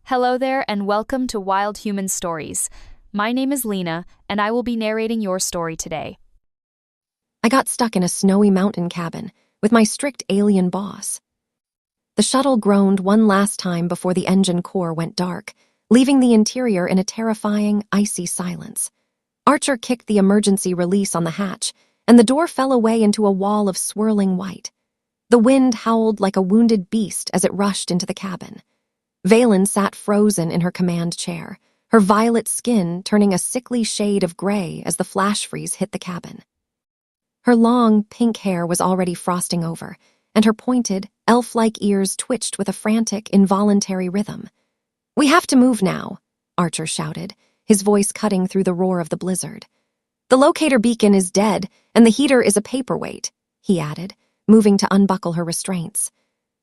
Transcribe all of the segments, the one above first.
Hello there, and welcome to Wild Human Stories. My name is Lena, and I will be narrating your story today. I got stuck in a snowy mountain cabin with my strict alien boss. The shuttle groaned one last time before the engine core went dark, leaving the interior in a terrifying, icy silence. Archer kicked the emergency release on the hatch, and the door fell away into a wall of swirling white. The wind howled like a wounded beast as it rushed into the cabin. Vaylin sat frozen in her command chair, her violet skin turning a sickly shade of gray as the flash freeze hit the cabin. Her long, pink hair was already frosting over, and her pointed, elf-like ears twitched with a frantic, involuntary rhythm. "We have to move now," Archer shouted, his voice cutting through the roar of the blizzard. "The locator beacon is dead, and the heater is a paperweight," he added, moving to unbuckle her restraints.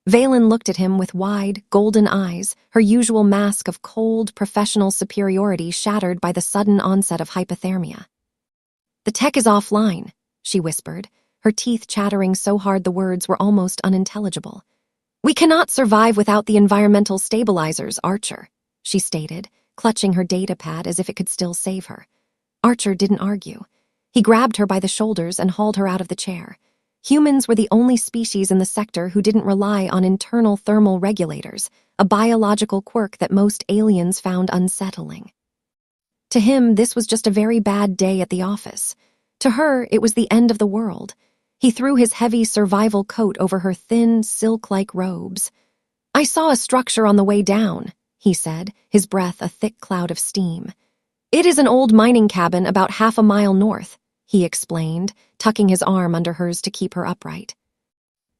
Vaylin looked at him with wide, golden eyes, her usual mask of cold, professional superiority shattered by the sudden onset of hypothermia. "The tech is offline," she whispered, her teeth chattering so hard the words were almost unintelligible. "We cannot survive without the environmental stabilizers, Archer," she stated, clutching her datapad as if it could still save her. Archer didn't argue. He grabbed her by the shoulders and hauled her out of the chair. Humans were the only species in the sector who didn't rely on internal thermal regulators, a biological quirk that most aliens found unsettling. To him, this was just a very bad day at the office. To her, it was the end of the world. He threw his heavy survival coat over her thin, silk-like robes. "I saw a structure on the way down," he said, his breath a thick cloud of steam. "It is an old mining cabin about half a mile north," he explained, tucking his arm under hers to keep her upright.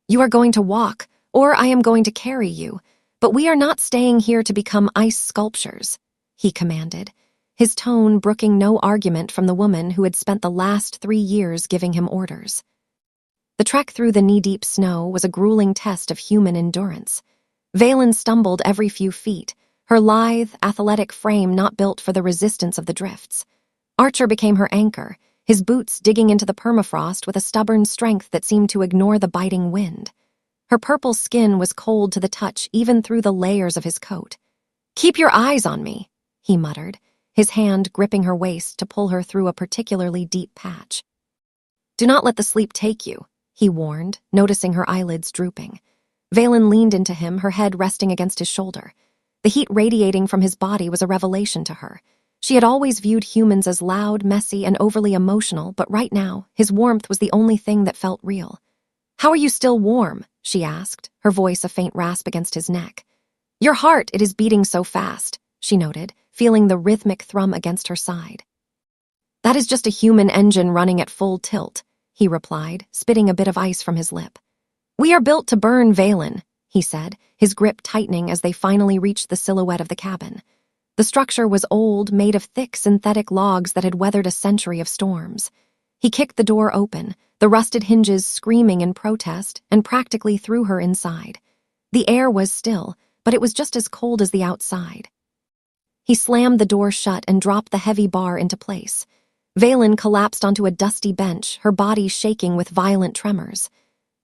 "You are going to walk, or I am going to carry you, but we are not staying here to become ice sculptures," he commanded, his tone brooking no argument from the woman who had spent the last 3 years giving him orders. The trek through the knee-deep snow was a grueling test of human endurance. Vaylin stumbled every few feet, her lithe, athletic frame not built for the resistance of the drifts. Archer became her anchor, his boots digging into the permafrost with a stubborn strength that seemed to ignore the biting wind. Her purple skin was cold to the touch even through the layers of his coat. "Keep your eyes on me," he muttered, his hand gripping her waist to pull her through a particularly deep patch. "Do not let the sleep take you," he warned, noticing her eyelids drooping. Vaylin leaned into him, her head resting against his shoulder. The heat radiating from his body was a revelation to her. She had always viewed humans as loud, messy, and overly emotional, but right now, his warmth was the only thing that felt real. "How are you still warm?" she asked, her voice a faint rasp against his neck. "Your heart, it is beating so fast," she noted, feeling the rhythmic thrum against her side. "That is just a human engine running at full tilt," he replied, spitting a bit of ice from his lip. "We are built to burn, Vaylin," he said, his grip tightening as they finally reached the silhouette of the cabin. The structure was old, made of thick synthetic logs that had weathered a century of storms. He kicked the door open, the rusted hinges screaming in protest, and practically threw her inside. The air was still, but it was just as cold as the outside. He slammed the door shut and dropped the heavy bar into place. Vaylin collapsed onto a dusty bench, her body shaking with violent tremors.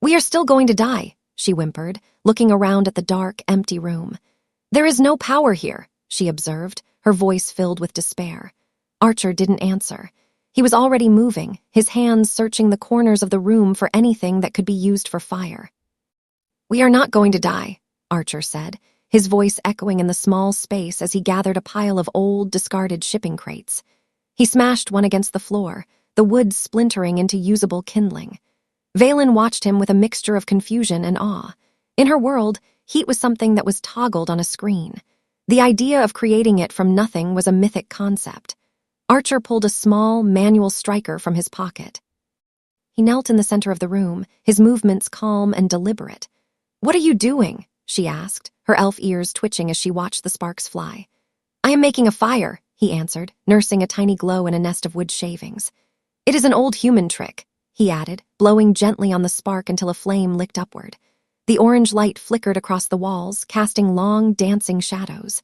"We are still going to die," she whimpered, looking around at the dark, empty room. "There is no power here," she observed, her voice filled with despair. Archer didn't answer. He was already moving, his hands searching the corners of the room for anything that could be used for fire. "We are not going to die," Archer said, his voice echoing in the small space as he gathered a pile of old, discarded shipping crates. He smashed one against the floor, the wood splintering into usable kindling. Vaylin watched him with a mixture of confusion and awe. In her world, heat was something that was toggled on a screen. The idea of creating it from nothing was a mythic concept. Archer pulled a small, manual striker from his pocket. He knelt in the center of the room, his movements calm and deliberate. "What are you doing?" she asked, her elf ears twitching as she watched the sparks fly. "I am making a fire," he answered, nursing a tiny glow in a nest of wood shavings. "It is an old human trick," he added, blowing gently on the spark until a flame licked upward. The orange light flickered across the walls, casting long, dancing shadows.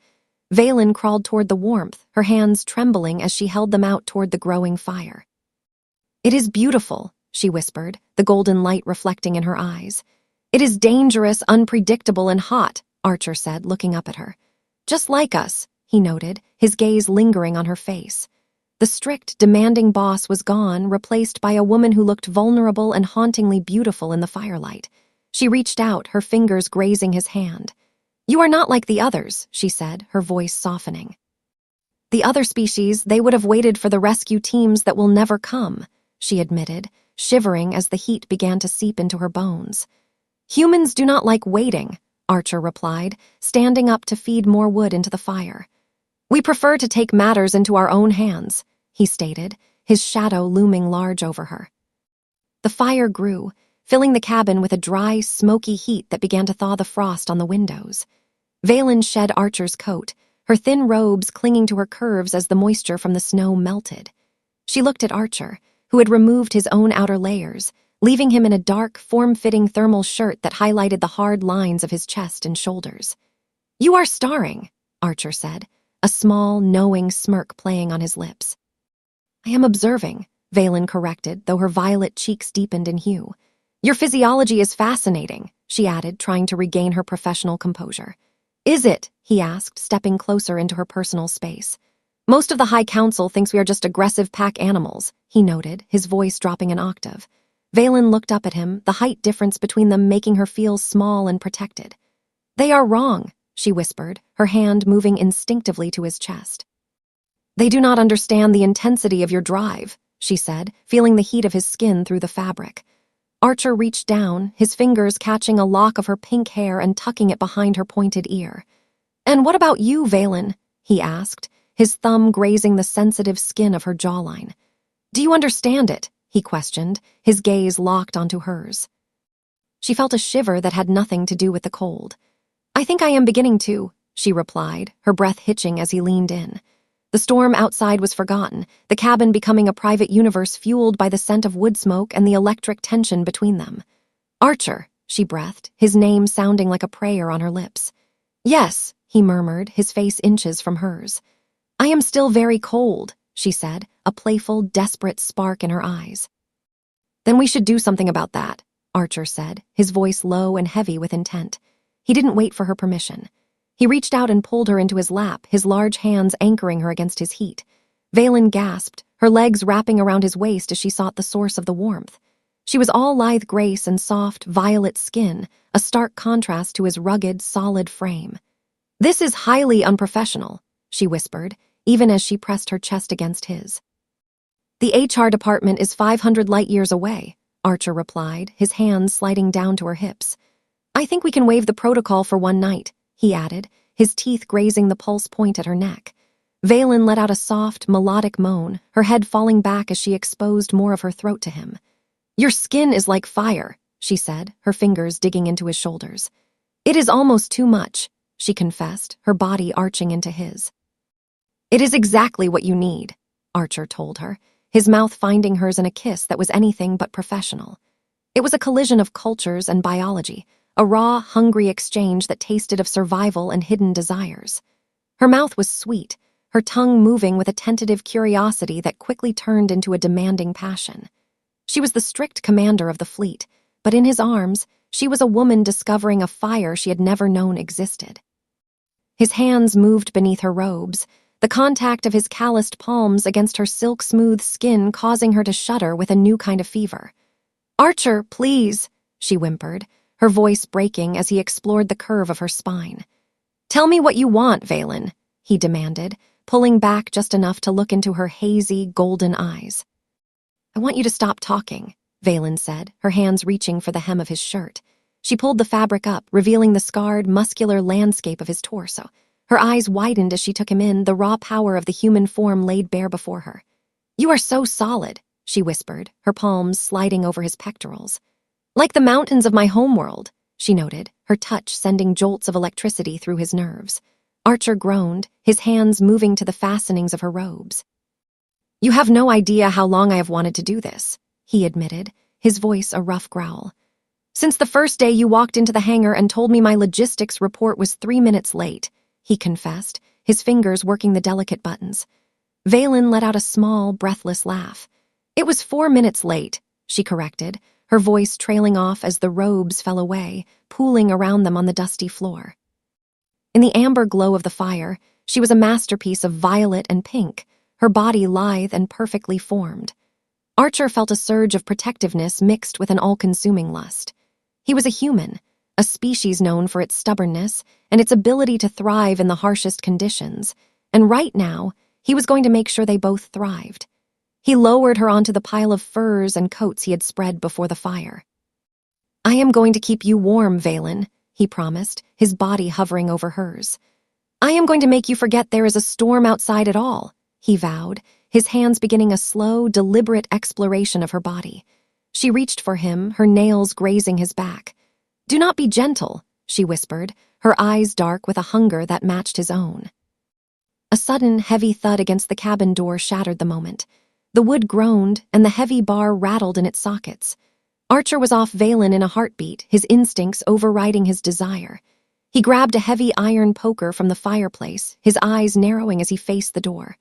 Vaylin crawled toward the warmth, her hands trembling as she held them out toward the growing fire. "It is beautiful," she whispered, the golden light reflecting in her eyes. "It is dangerous, unpredictable, and hot," Archer said, looking up at her. Just like us, he noted, his gaze lingering on her face. The strict, demanding boss was gone, replaced by a woman who looked vulnerable and hauntingly beautiful in the firelight. She reached out, her fingers grazing his hand. "You are not like the others," she said, her voice softening. "The other species, they would have waited for the rescue teams that will never come," she admitted, shivering as the heat began to seep into her bones. "Humans do not like waiting," Archer replied, standing up to feed more wood into the fire. "We prefer to take matters into our own hands," he stated, his shadow looming large over her. The fire grew, filling the cabin with a dry, smoky heat that began to thaw the frost on the windows. Vaylin shed Archer's coat, her thin robes clinging to her curves as the moisture from the snow melted. She looked at Archer, who had removed his own outer layers, leaving him in a dark, form-fitting thermal shirt that highlighted the hard lines of his chest and shoulders. "You are starring," Archer said, a small, knowing smirk playing on his lips. "I am observing," Vaylin corrected, though her violet cheeks deepened in hue. "Your physiology is fascinating," she added, trying to regain her professional composure. "Is it?" he asked, stepping closer into her personal space. "Most of the High Council thinks we are just aggressive pack animals," he noted, his voice dropping an octave. Vaylin looked up at him, the height difference between them making her feel small and protected. "They are wrong," she whispered, her hand moving instinctively to his chest. "They do not understand the intensity of your drive," she said, feeling the heat of his skin through the fabric. Archer reached down, his fingers catching a lock of her pink hair and tucking it behind her pointed ear. "And what about you, Vaylin?" he asked, his thumb grazing the sensitive skin of her jawline. "Do you understand it?" he questioned, his gaze locked onto hers. She felt a shiver that had nothing to do with the cold. "I think I am beginning to," she replied, her breath hitching as he leaned in. The storm outside was forgotten, the cabin becoming a private universe fueled by the scent of wood smoke and the electric tension between them. "Archer," she breathed, his name sounding like a prayer on her lips. "Yes," he murmured, his face inches from hers. "I am still very cold," she said, a playful, desperate spark in her eyes. "Then we should do something about that," Archer said, his voice low and heavy with intent. He didn't wait for her permission. He reached out and pulled her into his lap, his large hands anchoring her against his heat. Vaylin gasped, her legs wrapping around his waist as she sought the source of the warmth. She was all lithe grace and soft, violet skin, a stark contrast to his rugged, solid frame. "This is highly unprofessional," she whispered, even as she pressed her chest against his. "The HR department is 500 light-years away," Archer replied, his hands sliding down to her hips. "I think we can waive the protocol for one night," he added, his teeth grazing the pulse point at her neck. Vaylin let out a soft, melodic moan, her head falling back as she exposed more of her throat to him. "Your skin is like fire," she said, her fingers digging into his shoulders. "It is almost too much," she confessed, her body arching into his. "It is exactly what you need," Archer told her, his mouth finding hers in a kiss that was anything but professional. It was a collision of cultures and biology, a raw, hungry exchange that tasted of survival and hidden desires. Her mouth was sweet, her tongue moving with a tentative curiosity that quickly turned into a demanding passion. She was the strict commander of the fleet, but in his arms, she was a woman discovering a fire she had never known existed. His hands moved beneath her robes, the contact of his calloused palms against her silk-smooth skin causing her to shudder with a new kind of fever. "Archer, please," she whimpered, her voice breaking as he explored the curve of her spine. "Tell me what you want, Vaylin," he demanded, pulling back just enough to look into her hazy, golden eyes. "I want you to stop talking," Vaylin said, her hands reaching for the hem of his shirt. She pulled the fabric up, revealing the scarred, muscular landscape of his torso. Her eyes widened as she took him in, the raw power of the human form laid bare before her. "You are so solid," she whispered, her palms sliding over his pectorals. "Like the mountains of my homeworld," she noted, her touch sending jolts of electricity through his nerves. Archer groaned, his hands moving to the fastenings of her robes. "You have no idea how long I have wanted to do this," he admitted, his voice a rough growl. "Since the first day you walked into the hangar and told me my logistics report was 3 minutes late," he confessed, his fingers working the delicate buttons. Vaylin let out a small, breathless laugh. "It was 4 minutes late," she corrected, her voice trailing off as the robes fell away, pooling around them on the dusty floor. In the amber glow of the fire, she was a masterpiece of violet and pink, her body lithe and perfectly formed. Archer felt a surge of protectiveness mixed with an all-consuming lust. He was a human, a species known for its stubbornness and its ability to thrive in the harshest conditions, and right now, he was going to make sure they both thrived. He lowered her onto the pile of furs and coats he had spread before the fire. "I am going to keep you warm, Vaylin," he promised, his body hovering over hers. "I am going to make you forget there is a storm outside at all," he vowed, his hands beginning a slow, deliberate exploration of her body. She reached for him, her nails grazing his back. "Do not be gentle," she whispered, her eyes dark with a hunger that matched his own. A sudden, heavy thud against the cabin door shattered the moment. The wood groaned, and the heavy bar rattled in its sockets. Archer was off Vaylin in a heartbeat, his instincts overriding his desire. He grabbed a heavy iron poker from the fireplace, his eyes narrowing as he faced the door.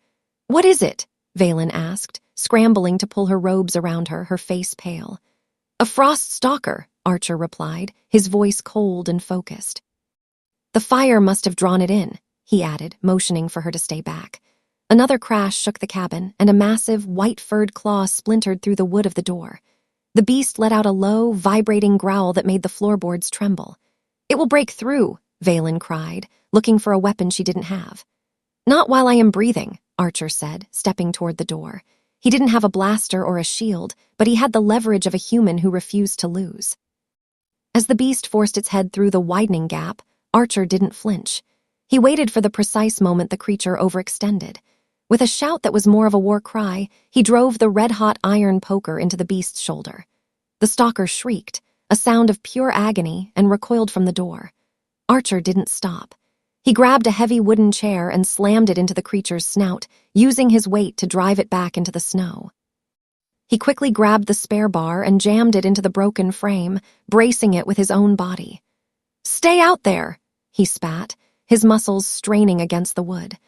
"What is it?" Vaylin asked, scrambling to pull her robes around her, her face pale. "A frost stalker," Archer replied, his voice cold and focused. "The fire must have drawn it in," he added, motioning for her to stay back. Another crash shook the cabin, and a massive, white-furred claw splintered through the wood of the door. The beast let out a low, vibrating growl that made the floorboards tremble. "It will break through," Vaylin cried, looking for a weapon she didn't have. "Not while I am breathing," Archer said, stepping toward the door. He didn't have a blaster or a shield, but he had the leverage of a human who refused to lose. As the beast forced its head through the widening gap, Archer didn't flinch. He waited for the precise moment the creature overextended. With a shout that was more of a war cry, he drove the red-hot iron poker into the beast's shoulder. The stalker shrieked, a sound of pure agony, and recoiled from the door. Archer didn't stop. He grabbed a heavy wooden chair and slammed it into the creature's snout, using his weight to drive it back into the snow. He quickly grabbed the spare bar and jammed it into the broken frame, bracing it with his own body. "Stay out there!" he spat, his muscles straining against the wood.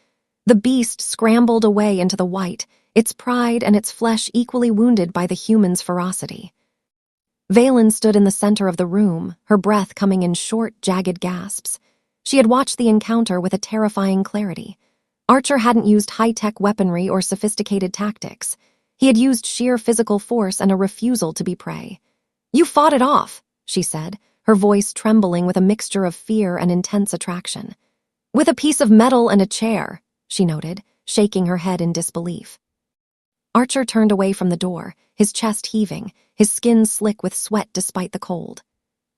The beast scrambled away into the white, its pride and its flesh equally wounded by the human's ferocity. Vaylin stood in the center of the room, her breath coming in short, jagged gasps. She had watched the encounter with a terrifying clarity. Archer hadn't used high-tech weaponry or sophisticated tactics. He had used sheer physical force and a refusal to be prey. "You fought it off," she said, her voice trembling with a mixture of fear and intense attraction. "With a piece of metal and a chair," she noted, shaking her head in disbelief. Archer turned away from the door, his chest heaving, his skin slick with sweat despite the cold.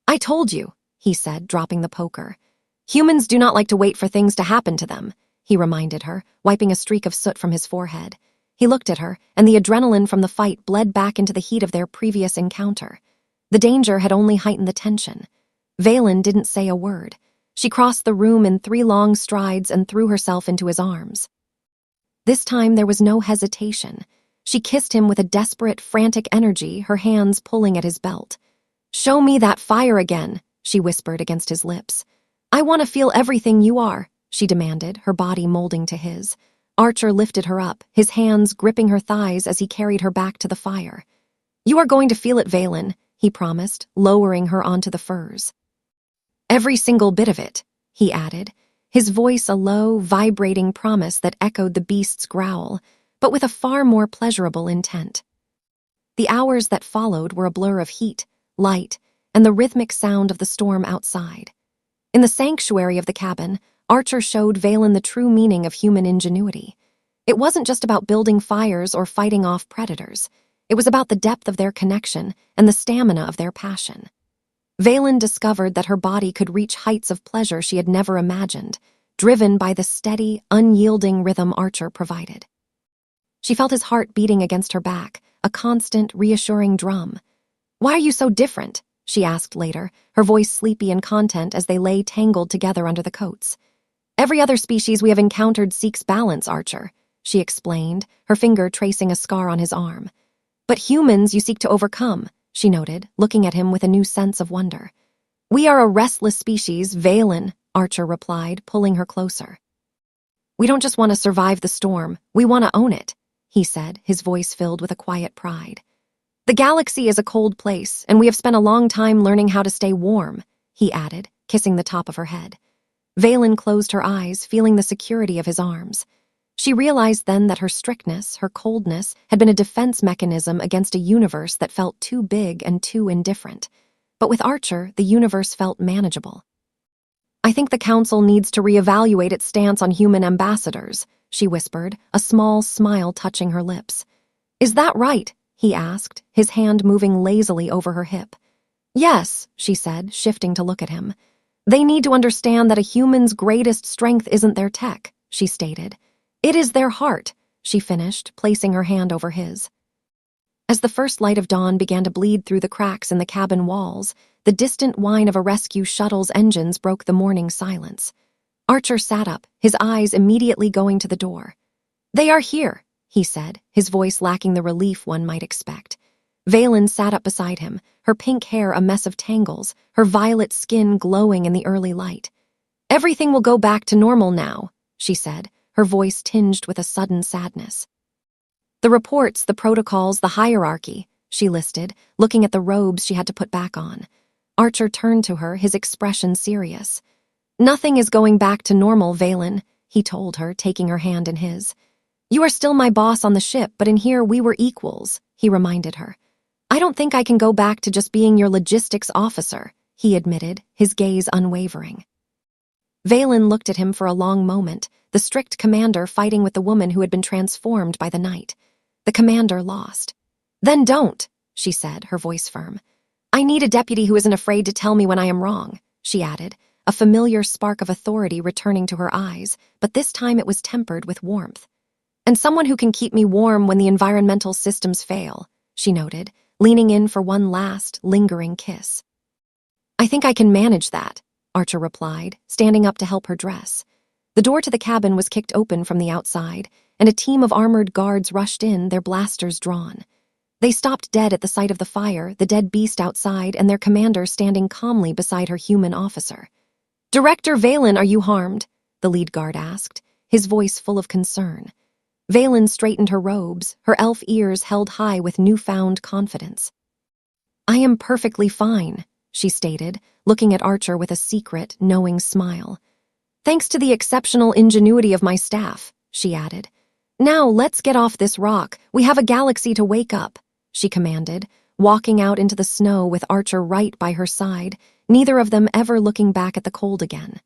"I told you," he said, dropping the poker. "Humans do not like to wait for things to happen to them," he reminded her, wiping a streak of soot from his forehead. He looked at her, and the adrenaline from the fight bled back into the heat of their previous encounter. The danger had only heightened the tension. Vaylin didn't say a word. She crossed the room in 3 long strides and threw herself into his arms. This time there was no hesitation. She kissed him with a desperate, frantic energy, her hands pulling at his belt. "Show me that fire again," she whispered against his lips. "I want to feel everything you are," she demanded, her body molding to his. Archer lifted her up, his hands gripping her thighs as he carried her back to the fire. "You are going to feel it, Vaylin," he promised, lowering her onto the furs. "Every single bit of it," he added, his voice a low, vibrating promise that echoed the beast's growl, but with a far more pleasurable intent. The hours that followed were a blur of heat, light, and the rhythmic sound of the storm outside. In the sanctuary of the cabin, Archer showed Vaylin the true meaning of human ingenuity. It wasn't just about building fires or fighting off predators. It was about the depth of their connection and the stamina of their passion. Vaylin discovered that her body could reach heights of pleasure she had never imagined, driven by the steady, unyielding rhythm Archer provided. She felt his heart beating against her back, a constant, reassuring drum. "Why are you so different?" she asked later, her voice sleepy and content as they lay tangled together under the coats. "Every other species we have encountered seeks balance, Archer," she explained, her finger tracing a scar on his arm. "But humans you seek to overcome," she noted, looking at him with a new sense of wonder. "We are a restless species, Vaylin," Archer replied, pulling her closer. "We don't just want to survive the storm, we want to own it," he said, his voice filled with a quiet pride. "The galaxy is a cold place, and we have spent a long time learning how to stay warm," he added, kissing the top of her head. Vaylin closed her eyes, feeling the security of his arms. She realized then that her strictness, her coldness, had been a defense mechanism against a universe that felt too big and too indifferent. But with Archer, the universe felt manageable. "I think the Council needs to reevaluate its stance on human ambassadors," she whispered, a small smile touching her lips. "Is that right?" he asked, his hand moving lazily over her hip. "Yes," she said, shifting to look at him. "They need to understand that a human's greatest strength isn't their tech," she stated. "It is their heart," she finished, placing her hand over his. As the first light of dawn began to bleed through the cracks in the cabin walls, the distant whine of a rescue shuttle's engines broke the morning silence. Archer sat up, his eyes immediately going to the door. "They are here," he said, his voice lacking the relief one might expect. Vaylin sat up beside him, her pink hair a mess of tangles, her violet skin glowing in the early light. "Everything will go back to normal now," she said, her voice tinged with a sudden sadness. "The reports, the protocols, the hierarchy," she listed, looking at the robes she had to put back on. Archer turned to her, his expression serious. "Nothing is going back to normal, Vaylin," he told her, taking her hand in his. "You are still my boss on the ship, but in here we were equals," he reminded her. "I don't think I can go back to just being your logistics officer," he admitted, his gaze unwavering. Vaylin looked at him for a long moment, the strict commander fighting with the woman who had been transformed by the night. The commander lost. "Then don't," she said, her voice firm. "I need a deputy who isn't afraid to tell me when I am wrong," she added, a familiar spark of authority returning to her eyes, but this time it was tempered with warmth. "And someone who can keep me warm when the environmental systems fail," she noted, leaning in for one last, lingering kiss. "I think I can manage that," Archer replied, standing up to help her dress. The door to the cabin was kicked open from the outside, and a team of armored guards rushed in, their blasters drawn. They stopped dead at the sight of the fire, the dead beast outside, and their commander standing calmly beside her human officer. "Director Vaylin, are you harmed?" the lead guard asked, his voice full of concern. Vaylin straightened her robes, her elf ears held high with newfound confidence. "I am perfectly fine," she stated, looking at Archer with a secret, knowing smile. "Thanks to the exceptional ingenuity of my staff," she added. "Now let's get off this rock. We have a galaxy to wake up," she commanded, walking out into the snow with Archer right by her side, neither of them ever looking back at the cold again.